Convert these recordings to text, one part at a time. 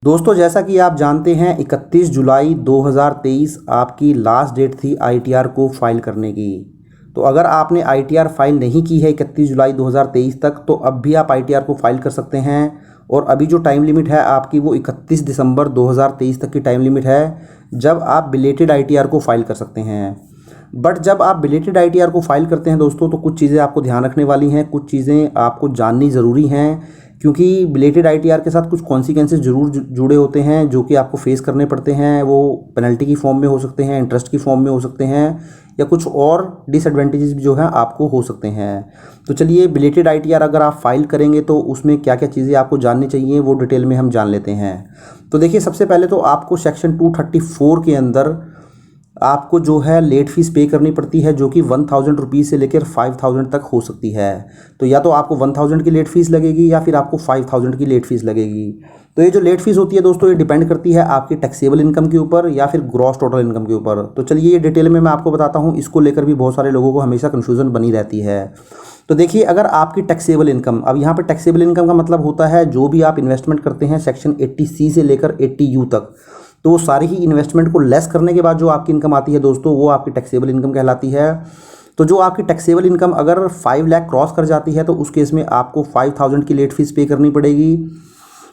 दोस्तों जैसा कि आप जानते हैं 31 जुलाई 2023 आपकी लास्ट डेट थी आईटीआर को फाइल करने की। तो अगर आपने आईटीआर फाइल नहीं की है 31 जुलाई 2023 तक तो अब भी आप आईटीआर को फाइल कर सकते हैं। और अभी जो टाइम लिमिट है आपकी वो 31 दिसंबर 2023 तक की टाइम लिमिट है जब आप बिलेटेड आईटीआर को फाइल कर सकते हैं। बट जब आप बिलेटेड आईटीआर को फाइल करते हैं दोस्तों तो कुछ चीज़ें आपको ध्यान रखने वाली हैं, कुछ चीज़ें आपको जाननी ज़रूरी हैं क्योंकि बिलेटेड आईटीआर के साथ कुछ कॉन्सिक्वेंसेस जरूर जुड़े होते हैं जो कि आपको फेस करने पड़ते हैं। वो पेनल्टी की फॉर्म में हो सकते हैं, इंटरेस्ट की फॉर्म में हो सकते हैं या कुछ और डिसएडवांटेजेस भी जो है आपको हो सकते हैं। तो चलिए बिलेटेड आईटीआर अगर आप फाइल करेंगे तो उसमें क्या क्या चीज़ें आपको जाननी चाहिए वो डिटेल में हम जान लेते हैं। तो देखिए सबसे पहले तो आपको सेक्शन 234 के अंदर आपको जो है लेट फीस पे करनी पड़ती है जो कि 1000 रुपीज़ से लेकर 5000 तक हो सकती है। तो या तो आपको 1000 की लेट फीस लगेगी या फिर आपको 5000 की लेट फीस लगेगी। तो ये जो लेट फीस होती है दोस्तों ये डिपेंड करती है आपकी टैक्सेबल इनकम के ऊपर या फिर ग्रॉस टोटल इनकम के ऊपर। तो चलिए ये डिटेल में मैं आपको बताता हूँ, इसको लेकर भी बहुत सारे लोगों को हमेशा कन्फ्यूज़न बनी रहती है। तो देखिए अगर आपकी टैक्सेबल इनकम, अब यहाँ पर टैक्सेबल इनकम का मतलब होता है जो भी आप इन्वेस्टमेंट करते हैं सेक्शन 80C से लेकर 80U तक, तो सारी ही इन्वेस्टमेंट को लेस करने के बाद जो आपकी इनकम आती है दोस्तों वो आपकी टैक्सेबल इनकम कहलाती है। तो जो आपकी टैक्सेबल इनकम अगर 5 लाख क्रॉस कर जाती है तो उस केस में आपको 5000 की लेट फीस पे करनी पड़ेगी।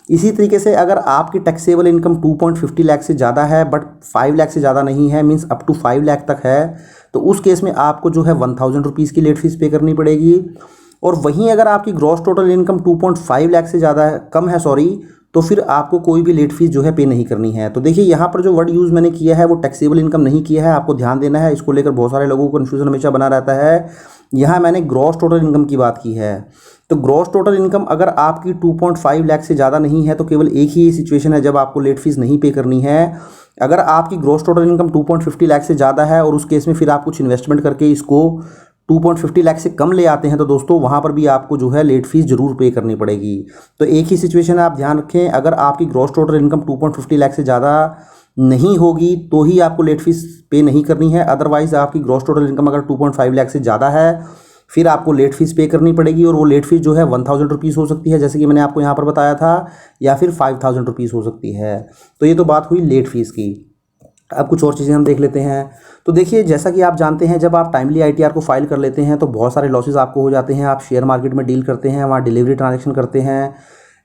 इसी तरीके से अगर आपकी टैक्सेबल इनकम 2.50 लाख से ज़्यादा है बट 5 लाख से ज़्यादा नहीं है, मीन्स अप टू 5 लाख तक है, तो उस केस में आपको जो है 1000 रुपीज़ की लेट फीस पे करनी पड़ेगी। और वहीं अगर आपकी ग्रॉस टोटल इनकम 2.5 लाख से ज़्यादा है, कम है सॉरी, तो फिर आपको कोई भी लेट फीस जो है पे नहीं करनी है। तो देखिए यहाँ पर जो वर्ड यूज़ मैंने किया है वो टैक्सेबल इनकम नहीं किया है, आपको ध्यान देना है। इसको लेकर बहुत सारे लोगों को कन्फ्यूजन हमेशा बना रहता है। यहाँ मैंने ग्रॉस टोटल इनकम की बात की है। तो ग्रॉस टोटल इनकम अगर आपकी 2.5 लाख से ज़्यादा नहीं है तो केवल एक ही सिचुएशन है जब आपको लेट फीस नहीं पे करनी है। अगर आपकी ग्रॉस टोटल इनकम 2.50 लाख से ज़्यादा है और उस केस में फिर आप कुछ इन्वेस्टमेंट करके इसको 2.50 लाख से कम ले आते हैं तो दोस्तों वहाँ पर भी आपको जो है लेट फीस जरूर पे करनी पड़ेगी। तो एक ही सिचुएशन है, आप ध्यान रखें, अगर आपकी ग्रॉस टोटल इनकम 2.50 लाख से ज़्यादा नहीं होगी तो ही आपको लेट फीस पे नहीं करनी है। अदरवाइज़ आपकी ग्रॉस टोटल इनकम अगर 2.5 लाख से ज़्यादा है फिर आपको लेट फीस पे करनी पड़ेगी। और वो लेट फीस जो है 1000 रुपीज़ हो सकती है जैसे कि मैंने आपको यहाँ पर बताया था, या फिर 5000 रुपीज़ हो सकती है। तो ये तो बात हुई लेट फीस की। अब कुछ और चीज़ें हम देख लेते हैं। तो देखिए जैसा कि आप जानते हैं जब आप टाइमली आईटीआर को फाइल कर लेते हैं तो बहुत सारे लॉसेस आपको हो जाते हैं। आप शेयर मार्केट में डील करते हैं, वहाँ डिलीवरी ट्रांजैक्शन करते हैं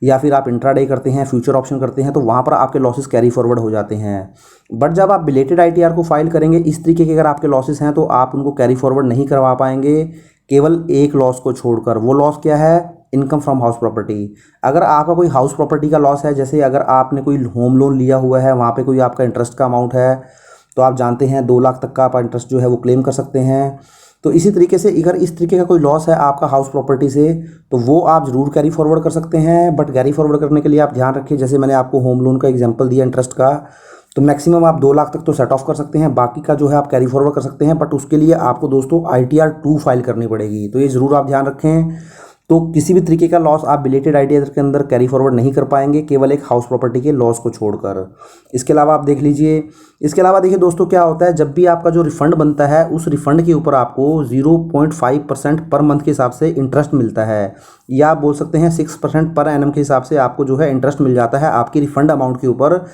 या फिर आप इंट्राडे करते हैं, फ्यूचर ऑप्शन करते हैं, तो वहाँ पर आपके लॉसेस कैरी फॉरवर्ड हो जाते हैं। बट जब आप बिलेटेड आईटीआर को फाइल करेंगे इस तरीके के अगर आपके लॉसेस हैं तो आप उनको कैरी फॉरवर्ड नहीं करवा पाएंगे, केवल एक लॉस को छोड़कर। वो लॉस क्या है? Income from house property. अगर आपका कोई हाउस प्रॉपर्टी का लॉस है, जैसे अगर आपने कोई होम लोन लिया हुआ है, वहाँ पे कोई आपका इंटरेस्ट का अमाउंट है, तो आप जानते हैं 2 लाख तक का आप इंटरेस्ट जो है वो क्लेम कर सकते हैं। तो इसी तरीके से अगर इस तरीके का कोई लॉस है आपका हाउस प्रॉपर्टी से तो वो आप ज़रूर कैरी फॉरवर्ड कर सकते हैं। बट कैरी फॉरवर्ड करने के लिए आप ध्यान रखिए, जैसे मैंने आपको होम लोन का एग्जांपल दिया इंटरेस्ट का, तो मैक्सिमम आप 2 लाख तक तो सेट ऑफ कर सकते हैं, बाकी का जो है आप कैरी फॉरवर्ड कर सकते हैं। बट उसके लिए आपको दोस्तों ITR 2 फाइल करनी पड़ेगी, तो ये ज़रूर आप ध्यान रखें। तो किसी भी तरीके का लॉस आप बिलेटेड आईटीआर के अंदर कैरी फॉरवर्ड नहीं कर पाएंगे, केवल एक हाउस प्रॉपर्टी के लॉस को छोड़कर। इसके अलावा आप देख लीजिए, इसके अलावा देखिए दोस्तों क्या होता है, जब भी आपका जो रिफंड बनता है उस रिफंड के ऊपर आपको 0.5% पर मंथ के हिसाब से इंटरेस्ट मिलता है, या आप बोल सकते हैं 6% पर एनम के हिसाब से आपको जो है इंटरेस्ट मिल जाता है आपकी रिफंड अमाउंट के ऊपर,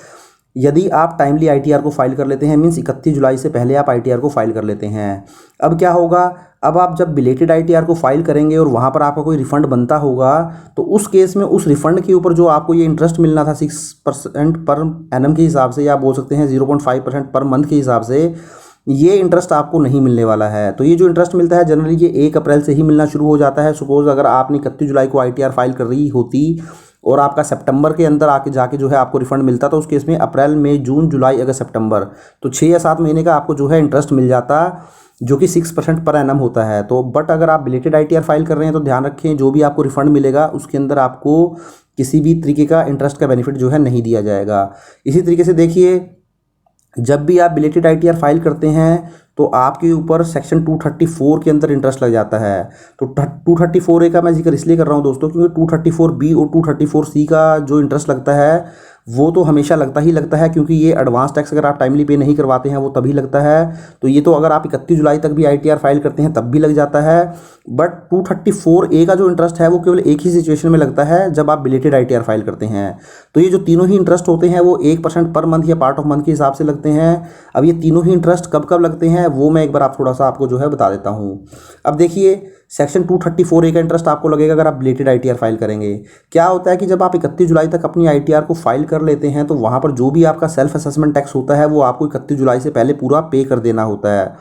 यदि आप टाइमली आईटीआर को फाइल कर लेते हैं। मीन्स 31 जुलाई से पहले आप आईटीआर को फाइल कर लेते हैं। अब क्या होगा, अब आप जब बिलेटेड आईटीआर को फाइल करेंगे और वहाँ पर आपका कोई रिफंड बनता होगा तो उस केस में उस रिफंड के ऊपर जो आपको ये इंटरेस्ट मिलना था 6% पर एनम के हिसाब से, या बोल सकते हैं 0.5% पर मंथ के हिसाब से, ये इंटरेस्ट आपको नहीं मिलने वाला है। तो ये जो इंटरेस्ट मिलता है जनरली ये 1 अप्रैल से ही मिलना शुरू हो जाता है। सपोज अगर आपने 31 जुलाई को आईटीआर फाइल कर रही होती और आपका सितंबर के अंदर आके जाके जो है आपको रिफंड मिलता, तो उस केस में अप्रैल मई जून जुलाई अगस्त सितंबर, तो 6 या 7 महीने का आपको जो है इंटरेस्ट मिल जाता, जो कि 6% पर एनम होता है। तो बट अगर आप बिलेटेड आईटीआर फाइल कर रहे हैं तो ध्यान रखें जो भी आपको रिफंड मिलेगा उसके अंदर आपको किसी भी तरीके का इंटरेस्ट का बेनिफिट जो है नहीं दिया जाएगा। इसी तरीके से देखिए जब भी आप बिलेटेड आईटीआर फाइल करते हैं तो आपके ऊपर सेक्शन 234 के अंदर इंटरेस्ट लग जाता है। तो 234A का मैं जिक्र इसलिए कर रहा हूँ दोस्तों क्योंकि 234B और 234C का जो इंटरेस्ट लगता है वो तो हमेशा लगता ही लगता है, क्योंकि ये एडवांस टैक्स अगर आप टाइमली पे नहीं करवाते हैं वो तभी लगता है। तो ये तो अगर आप 31 जुलाई तक भी ITR फाइल करते हैं तब भी लग जाता है। बट 234A का जो इंटरेस्ट है वो केवल एक ही सिचुएशन में लगता है, जब आप बिलेटेड ITR फाइल करते हैं। तो ये जो तीनों ही इंटरेस्ट होते हैं वो 1% पर मंथ या पार्ट ऑफ मंथ के हिसाब से लगते हैं। अब ये तीनों ही इंटरेस्ट कब कब लगते हैं वो मैं एक बार आप थोड़ा सा आपको जो है बता देता हूँ। अब देखिए, सेक्शन 234A का इंटरेस्ट आपको लगेगा अगर आप बिलेटेड ITR फाइल करेंगे। क्या होता है कि जब आप 31 जुलाई तक अपनी ITR को फाइल कर लेते हैं तो वहाँ पर जो भी आपका सेल्फ असेसमेंट टैक्स होता है वो आपको 31 जुलाई से पहले पूरा पे कर देना होता है।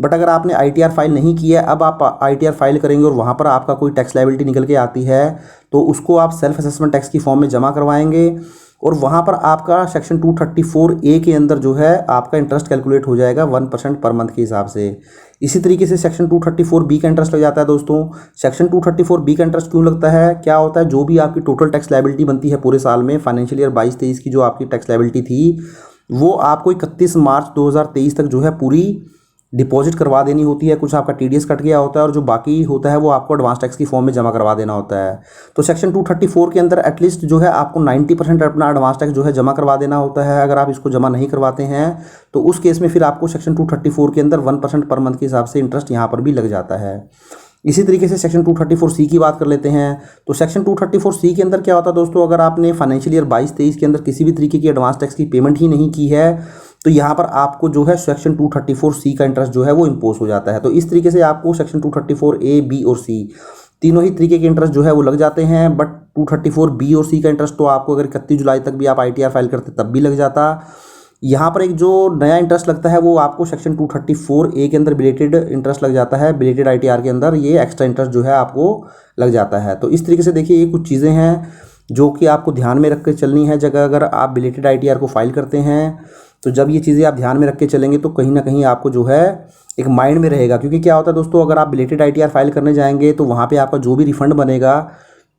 बट अगर आपने ITR फाइल नहीं किया है, अब आप ITR फाइल करेंगे और वहाँ पर आपका कोई टैक्स लायबिलिटी निकल के आती है तो उसको आप सेल्फ असेसमेंट टैक्स की फॉर्म में जमा करवाएंगे और वहाँ पर आपका सेक्शन 234A के अंदर जो है आपका इंटरेस्ट कैलकुलेट हो जाएगा 1% पर मंथ के हिसाब से। इसी तरीके से सेक्शन 234B का इंटरेस्ट लग जाता है दोस्तों। सेक्शन 234B का इंटरेस्ट क्यों लगता है? क्या होता है, जो भी आपकी टोटल टैक्स लायबिलिटी बनती है पूरे साल में, फाइनेंशियल ईयर 22-23 की जो आपकी टैक्स लायबिलिटी थी वो आपको 31 मार्च 2023 तक जो है पूरी डिपॉजिट करवा देनी होती है। कुछ आपका TDS कट गया होता है और जो बाकी होता है वो आपको एडवांस टैक्स की फॉर्म में जमा करवा देना होता है। तो सेक्शन 234 के अंदर एटलीस्ट जो है आपको 90% अपना एडवांस टैक्स जो है जमा करवा देना होता है। अगर आप इसको जमा नहीं करवाते हैं तो उस केस में फिर आपको सेक्शन 234 के अंदर 1% पर मंथ के हिसाब से इंटरेस्ट यहाँ पर भी लग जाता है। इसी तरीके से सेक्शन 234C की बात कर लेते हैं। तो सेक्शन 234C के अंदर क्या होता है दोस्तों, अगर आपने फाइनेंशियल ईयर 22-23 के अंदर किसी भी तरीके की एडवांस टैक्स की पेमेंट ही नहीं की है तो यहाँ पर आपको जो है सेक्शन 234C का इंटरेस्ट जो है वो इम्पोज हो जाता है। तो इस तरीके से आपको सेक्शन 234A, B और C तीनों ही तरीके के इंटरेस्ट जो है वो लग जाते हैं। बट 234B और C का इंटरेस्ट तो आपको अगर 31 जुलाई तक भी आप ITR फाइल करते तब भी लग जाता। यहाँ पर एक जो नया इंटरेस्ट लगता है वो आपको सेक्शन 234A के अंदर बिलेटेड इंटरेस्ट लग जाता है। बिलेटेड ITR के अंदर ये एक्स्ट्रा इंटरेस्ट जो है आपको लग जाता है। तो इस तरीके से देखिए, ये कुछ चीज़ें हैं जो कि आपको ध्यान में रख कर चलनी है जगह अगर आप बिलेटेड ITR को फाइल करते हैं। तो जब ये चीज़ें आप ध्यान में रख के चलेंगे तो कहीं ना कहीं आपको जो है एक माइंड में रहेगा। क्योंकि क्या होता है दोस्तों, अगर आप बिलेटेड ITR फाइल करने जाएंगे तो वहाँ पे आपका जो भी रिफंड बनेगा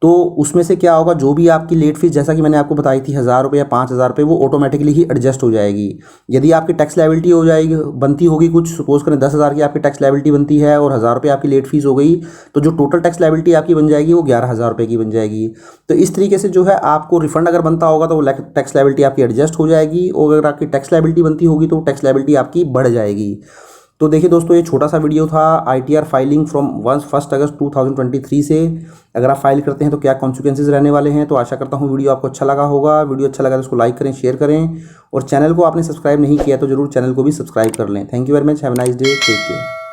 तो उसमें से क्या होगा, जो भी आपकी लेट फीस जैसा कि मैंने आपको बताई थी 1000 रुपये या 5000 रुपये, वो ऑटोमेटिकली ही एडजस्ट हो जाएगी। यदि आपकी टैक्स लायबिलिटी हो जाएगी बनती होगी कुछ, सपोज करें 10,000 की आपकी टैक्स लायबिलिटी बनती है और 1000 रुपये आपकी लेट फीस हो गई, तो जो टोटल टैक्स लायबिलिटी आपकी बन जाएगी वो 11,000 रुपये की बन जाएगी। तो इस तरीके से जो है आपको रिफंड अगर बनता होगा तो वो टैक्स लायबिलिटी आपकी एडजस्ट हो जाएगी, और अगर आपकी टैक्स लायबिलिटी बनती होगी तो टैक्स लायबिलिटी आपकी बढ़ जाएगी। तो देखिए दोस्तों, ये छोटा सा वीडियो था ITR फाइलिंग फ्रॉम 1 अगस्त 2023 से। अगर आप फाइल करते हैं तो क्या कॉन्सिक्वेंसेज रहने वाले हैं। तो आशा करता हूँ वीडियो आपको अच्छा लगा होगा। वीडियो अच्छा लगा तो उसको लाइक करें, शेयर करें, और चैनल को आपने सब्सक्राइब नहीं किया तो जरूर चैनल को भी सब्सक्राइब कर लें। Thank you very much, have a nice day, take care.